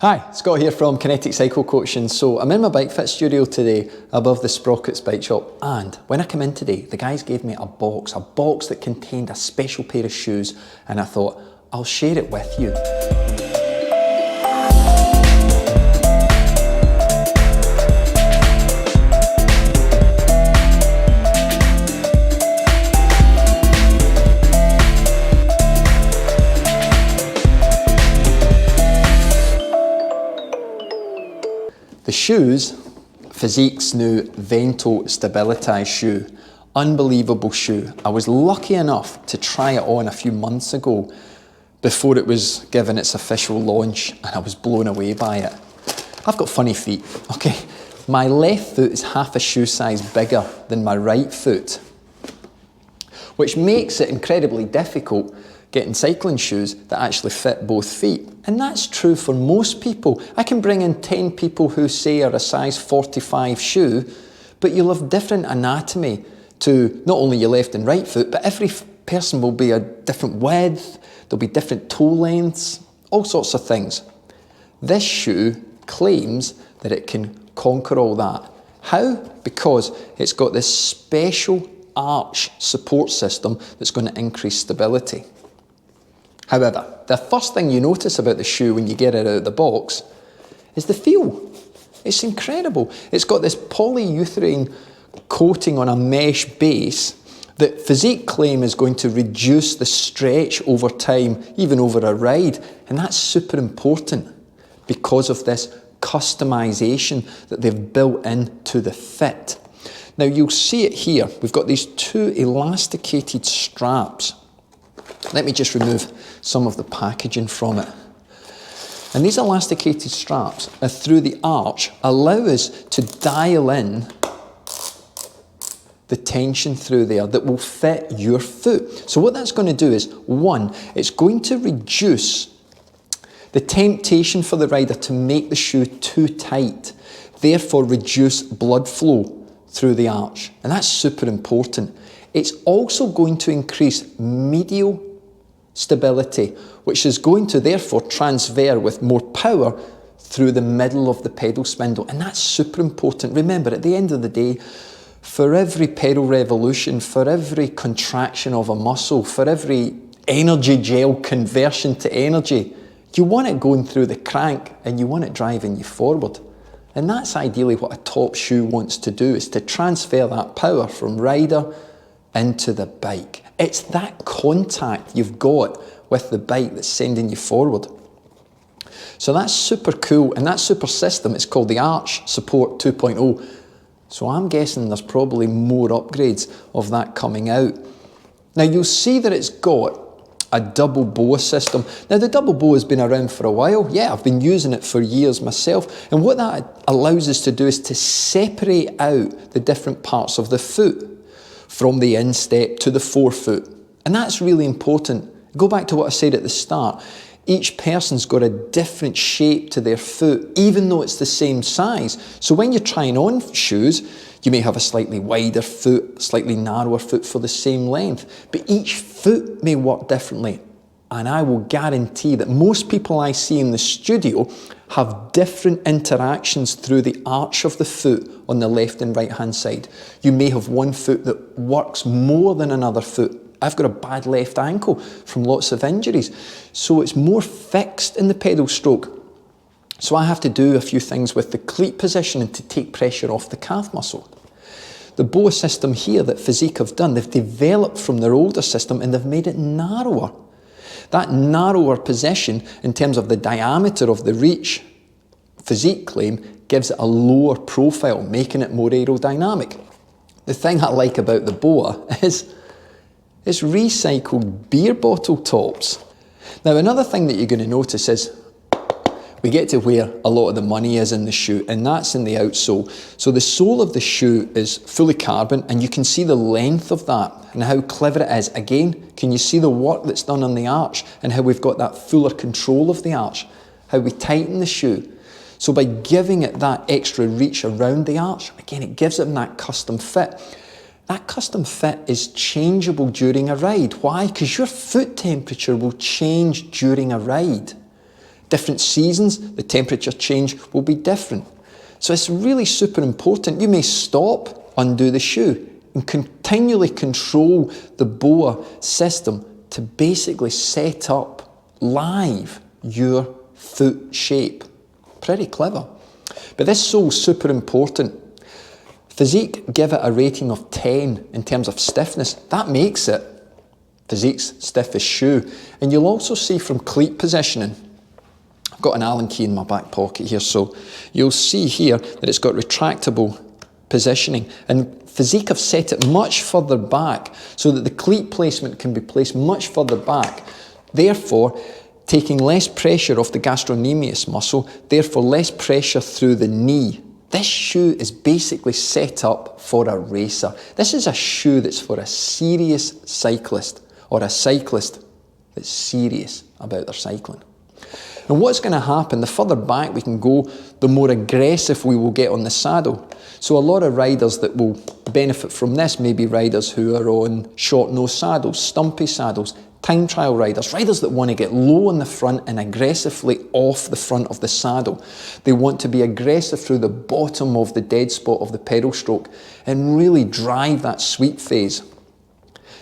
Hi, Scott here from Kinetic Cycle Coaching. So I'm in my bike fit studio today above the Sprockets bike shop, and when I come in today the guys gave me a box that contained a special pair of shoes, and I thought I'll share it with you. The shoes, FIZIK's new Vento Stabilita shoe. Unbelievable shoe. I was lucky enough to try it on a few months ago before it was given its official launch, and I was blown away by it. I've got funny feet, okay? My left foot is half a shoe size bigger than my right foot, which makes it incredibly difficult getting cycling shoes that actually fit both feet. And that's true for most people. I can bring in 10 people who say are a size 45 shoe, but you'll have different anatomy to not only your left and right foot, but every person will be a different width, there'll be different toe lengths, all sorts of things. This shoe claims that it can conquer all that. How? Because it's got this special arch support system that's going to increase stability. However, the first thing you notice about the shoe when you get it out of the box is the feel. It's incredible. It's got this polyurethane coating on a mesh base that FIZIK claim is going to reduce the stretch over time, even over a ride. And that's super important because of this customization that they've built into the fit. Now you'll see it here. We've got these two elasticated straps. Let me just remove some of the packaging from it. And these elasticated straps are through the arch, allow us to dial in the tension through there that will fit your foot. So what that's going to do is, one, it's going to reduce the temptation for the rider to make the shoe too tight, therefore reduce blood flow through the arch. And that's super important. It's also going to increase medial stability, which is going to therefore transfer with more power through the middle of the pedal spindle. And that's super important. Remember, at the end of the day, for every pedal revolution, for every contraction of a muscle, for every energy gel conversion to energy, you want it going through the crank and you want it driving you forward. And that's ideally what a top shoe wants to do, is to transfer that power from rider into the bike. It's that contact you've got with the bike that's sending you forward. So that's super cool, and that super system, it's called the Arch Support 2.0. So I'm guessing there's probably more upgrades of that coming out. Now you'll see that it's got a double boa system. Now the double boa has been around for a while. Yeah, I've been using it for years myself. And what that allows us to do is to separate out the different parts of the foot from the instep to the forefoot. And that's really important. Go back to what I said at the start. Each person's got a different shape to their foot, even though it's the same size. So when you're trying on shoes, you may have a slightly wider foot, slightly narrower foot for the same length, but each foot may work differently. And I will guarantee that most people I see in the studio have different interactions through the arch of the foot on the left and right hand side. You may have one foot that works more than another foot. I've got a bad left ankle from lots of injuries, so it's more fixed in the pedal stroke. So I have to do a few things with the cleat positioning to take pressure off the calf muscle. The boa system here that FIZIK have done, they've developed from their older system and they've made it narrower. That narrower position in terms of the diameter of the reach, FIZIK claim, gives it a lower profile, making it more aerodynamic. The thing I like about the boa is it's recycled beer bottle tops. Now another thing that you're going to notice is we get to where a lot of the money is in the shoe, and that's in the outsole. So the sole of the shoe is fully carbon, and you can see the length of that and how clever it is. Again, can you see the work that's done on the arch and how we've got that fuller control of the arch, how we tighten the shoe. So by giving it that extra reach around the arch, again, it gives it that custom fit. That custom fit is changeable during a ride. Why? Because your foot temperature will change during a ride. Different seasons, the temperature change will be different. So it's really super important. You may stop, undo the shoe, and continually control the BOA system to basically set up live your foot shape. Pretty clever. But this sole's super important. FIZIK give it a rating of 10 in terms of stiffness. That makes it FIZIK's stiffest shoe. And you'll also see from cleat positioning, I've got an Allen key in my back pocket here, so you'll see here that it's got retractable positioning. And FIZIK have set it much further back so that the cleat placement can be placed much further back. Therefore, taking less pressure off the gastrocnemius muscle, therefore less pressure through the knee. This shoe is basically set up for a racer. This is a shoe that's for a serious cyclist, or a cyclist that's serious about their cycling. And what's going to happen, the further back we can go, the more aggressive we will get on the saddle. So a lot of riders that will benefit from this may be riders who are on short nose saddles, stumpy saddles, time trial riders, riders that want to get low on the front and aggressively off the front of the saddle. They want to be aggressive through the bottom of the dead spot of the pedal stroke and really drive that sweep phase.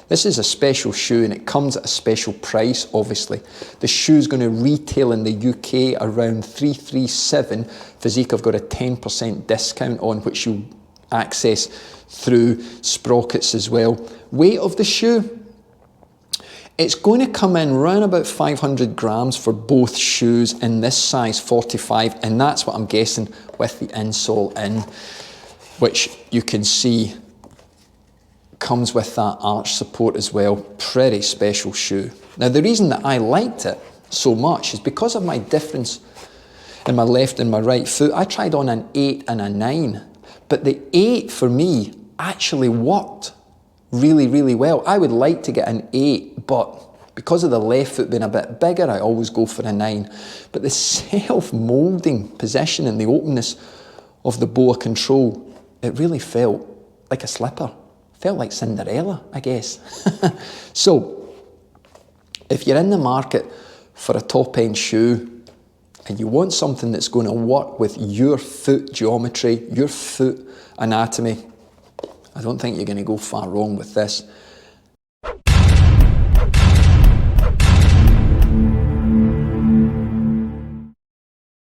This is a special shoe and it comes at a special price, obviously. The shoe's going to retail in the UK around $337. FIZIK have got a 10% discount on which you'll access through sprockets as well. Weight of the shoe, it's going to come in around about 500 grams for both shoes in this size 45, and that's what I'm guessing with the insole in, which you can see comes with that arch support as well. Pretty special shoe. Now the reason that I liked it so much is because of my difference in my left and my right foot. I tried on an 8 and a 9, but the 8 for me actually worked really, really well. I would like to get an 8, but because of the left foot being a bit bigger, I always go for a 9. But the self-moulding position and the openness of the BOA control, it really felt like a slipper. Felt like Cinderella, I guess. So, if you're in the market for a top-end shoe and you want something that's going to work with your foot geometry, your foot anatomy, I don't think you're going to go far wrong with this.